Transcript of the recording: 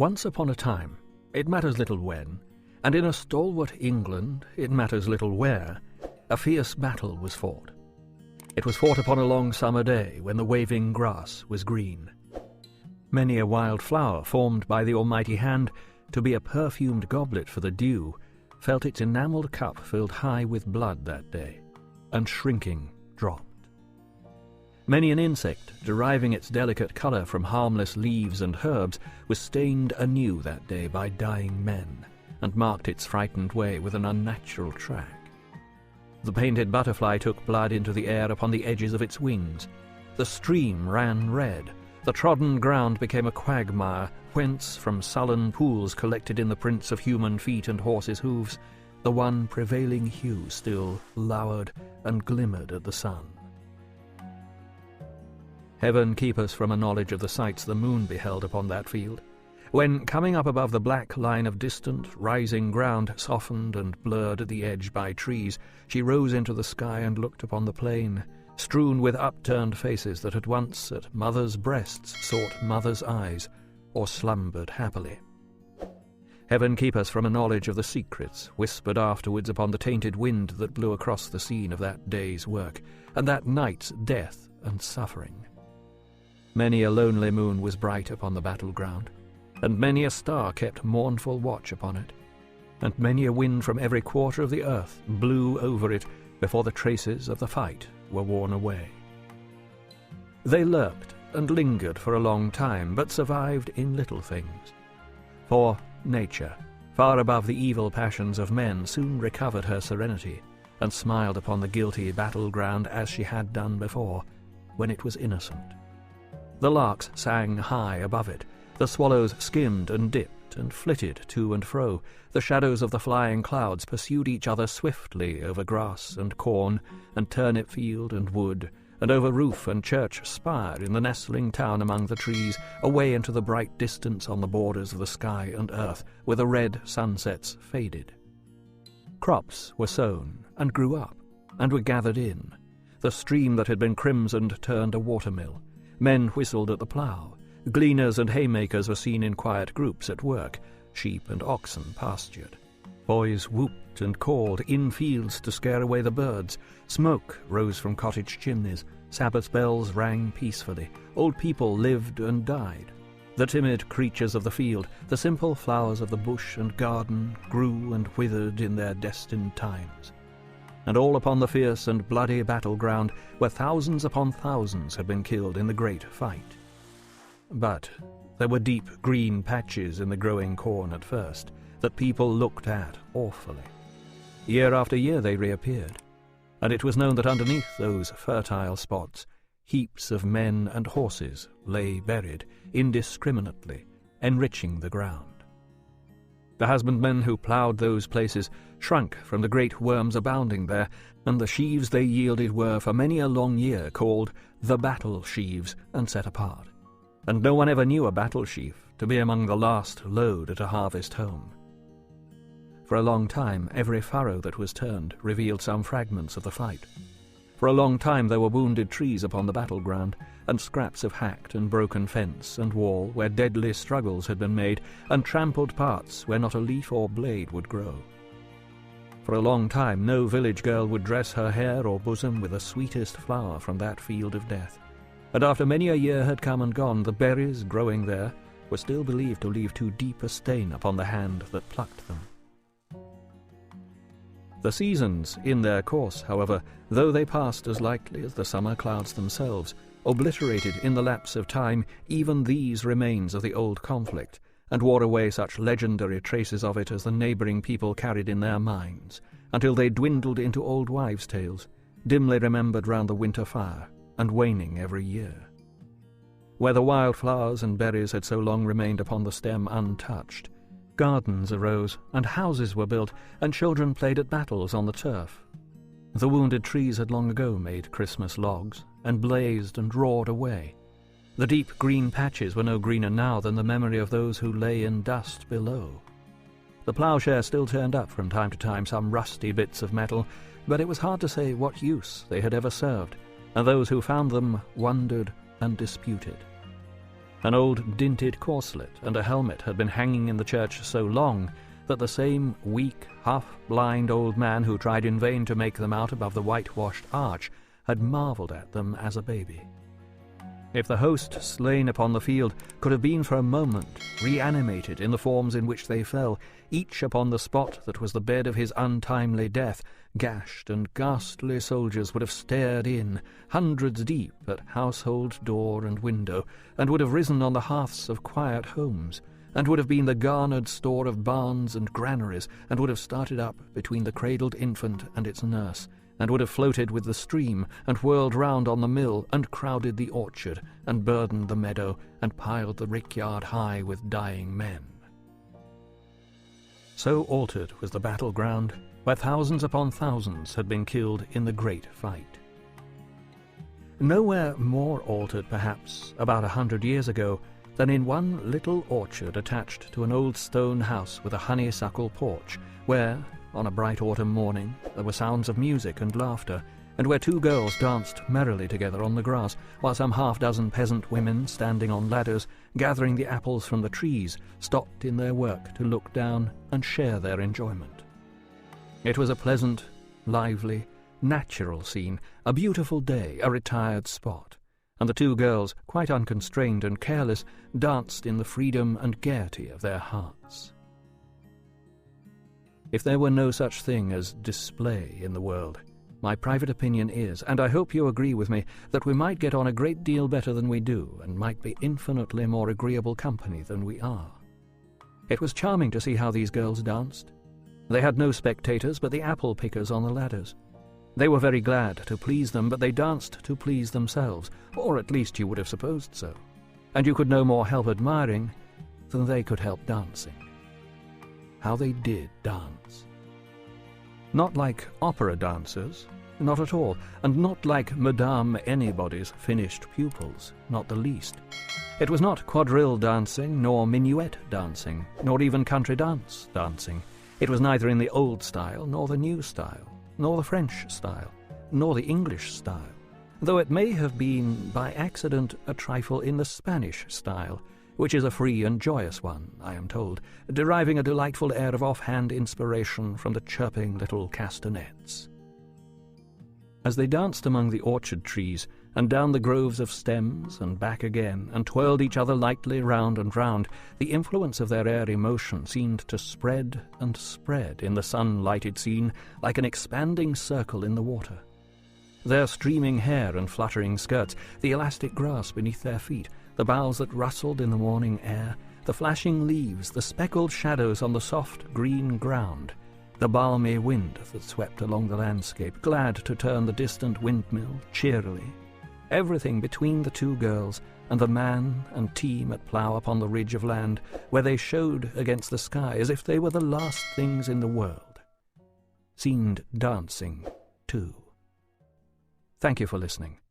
Once upon a time, it matters little when, and in a stalwart England, it matters little where, a fierce battle was fought. It was fought upon a long summer day when the waving grass was green. Many a wild flower formed by the almighty hand to be a perfumed goblet for the dew felt its enamelled cup filled high with blood that day, and shrinking dropped. Many an insect, deriving its delicate colour from harmless leaves and herbs, was stained anew that day by dying men, and marked its frightened way with an unnatural track. The painted butterfly took blood into the air upon the edges of its wings. The stream ran red. The trodden ground became a quagmire, whence, from sullen pools collected in the prints of human feet and horses' hoofs, the one prevailing hue still lowered and glimmered at the sun. Heaven keep us from a knowledge of the sights the moon beheld upon that field, when, coming up above the black line of distant, rising ground, softened and blurred at the edge by trees, she rose into the sky and looked upon the plain, strewn with upturned faces that at once at mothers' breasts sought mothers' eyes, or slumbered happily. Heaven keep us from a knowledge of the secrets whispered afterwards upon the tainted wind that blew across the scene of that day's work, and that night's death and suffering. Many a lonely moon was bright upon the battleground, and many a star kept mournful watch upon it, and many a wind from every quarter of the earth blew over it before the traces of the fight were worn away. They lurked and lingered for a long time, but survived in little things. For nature, far above the evil passions of men, soon recovered her serenity, and smiled upon the guilty battleground as she had done before, when it was innocent. The larks sang high above it, the swallows skimmed and dipped and flitted to and fro, the shadows of the flying clouds pursued each other swiftly over grass and corn and turnip field and wood, and over roof and church spire in the nestling town among the trees, away into the bright distance on the borders of the sky and earth, where the red sunsets faded. Crops were sown and grew up and were gathered in. The stream that had been crimsoned turned a watermill. Men whistled at the plough. Gleaners and haymakers were seen in quiet groups at work. Sheep and oxen pastured. Boys whooped and called in fields to scare away the birds. Smoke rose from cottage chimneys. Sabbath bells rang peacefully. Old people lived and died. The timid creatures of the field, the simple flowers of the bush and garden, grew and withered in their destined times. And all upon the fierce and bloody battleground, where thousands upon thousands had been killed in the great fight. But there were deep green patches in the growing corn at first, that people looked at awfully. Year after year they reappeared, and it was known that underneath those fertile spots, heaps of men and horses lay buried indiscriminately, enriching the ground. The husbandmen who ploughed those places shrunk from the great worms abounding there, and the sheaves they yielded were for many a long year called the battle sheaves and set apart. And no one ever knew a battle sheaf to be among the last load at a harvest home. For a long time every furrow that was turned revealed some fragments of the fight. For a long time there were wounded trees upon the battleground, and scraps of hacked and broken fence and wall where deadly struggles had been made, and trampled parts where not a leaf or blade would grow. For a long time no village girl would dress her hair or bosom with the sweetest flower from that field of death, and after many a year had come and gone, the berries growing there were still believed to leave too deep a stain upon the hand that plucked them. The seasons, in their course, however, though they passed as lightly as the summer clouds themselves, obliterated in the lapse of time even these remains of the old conflict, and wore away such legendary traces of it as the neighbouring people carried in their minds, until they dwindled into old wives' tales, dimly remembered round the winter fire, and waning every year. Where the wild flowers and berries had so long remained upon the stem untouched, gardens arose, and houses were built, and children played at battles on the turf. The wounded trees had long ago made Christmas logs, and blazed and roared away. The deep green patches were no greener now than the memory of those who lay in dust below. The ploughshare still turned up from time to time some rusty bits of metal, but it was hard to say what use they had ever served, and those who found them wondered and disputed. An old dinted corselet and a helmet had been hanging in the church so long that the same weak, half-blind old man who tried in vain to make them out above the whitewashed arch had marvelled at them as a baby. If the host slain upon the field could have been for a moment reanimated in the forms in which they fell, each upon the spot that was the bed of his untimely death, gashed and ghastly soldiers would have stared in, hundreds deep, at household door and window, and would have risen on the hearths of quiet homes, and would have been the garnered store of barns and granaries, and would have started up between the cradled infant and its nurse, and would have floated with the stream, and whirled round on the mill, and crowded the orchard, and burdened the meadow, and piled the rickyard high with dying men. So altered was the battleground, where thousands upon thousands had been killed in the great fight. Nowhere more altered, perhaps, about 100 years ago, than in one little orchard attached to an old stone house with a honeysuckle porch, where, on a bright autumn morning, there were sounds of music and laughter, and where two girls danced merrily together on the grass, while some half-dozen peasant women, standing on ladders, gathering the apples from the trees, stopped in their work to look down and share their enjoyment. It was a pleasant, lively, natural scene, a beautiful day, a retired spot, and the two girls, quite unconstrained and careless, danced in the freedom and gaiety of their hearts. If there were no such thing as display in the world, my private opinion is, and I hope you agree with me, that we might get on a great deal better than we do, and might be infinitely more agreeable company than we are. It was charming to see how these girls danced. They had no spectators but the apple-pickers on the ladders. They were very glad to please them, but they danced to please themselves, or at least you would have supposed so, and you could no more help admiring than they could help dancing. How they did dance! Not like opera dancers, not at all, and not like Madame Anybody's finished pupils, not the least. It was not quadrille dancing, nor minuet dancing, nor even country dance dancing. It was neither in the old style, nor the new style, nor the French style, nor the English style, though it may have been, by accident, a trifle in the Spanish style, which is a free and joyous one, I am told, deriving a delightful air of off-hand inspiration from the chirping little castanets. As they danced among the orchard trees, and down the groves of stems, and back again, and twirled each other lightly round and round, the influence of their airy motion seemed to spread and spread in the sun-lighted scene like an expanding circle in the water. Their streaming hair and fluttering skirts, the elastic grass beneath their feet, the boughs that rustled in the morning air, the flashing leaves, the speckled shadows on the soft green ground, the balmy wind that swept along the landscape, glad to turn the distant windmill cheerily, everything between the two girls and the man and team at plough upon the ridge of land, where they showed against the sky as if they were the last things in the world, seemed dancing too. Thank you for listening.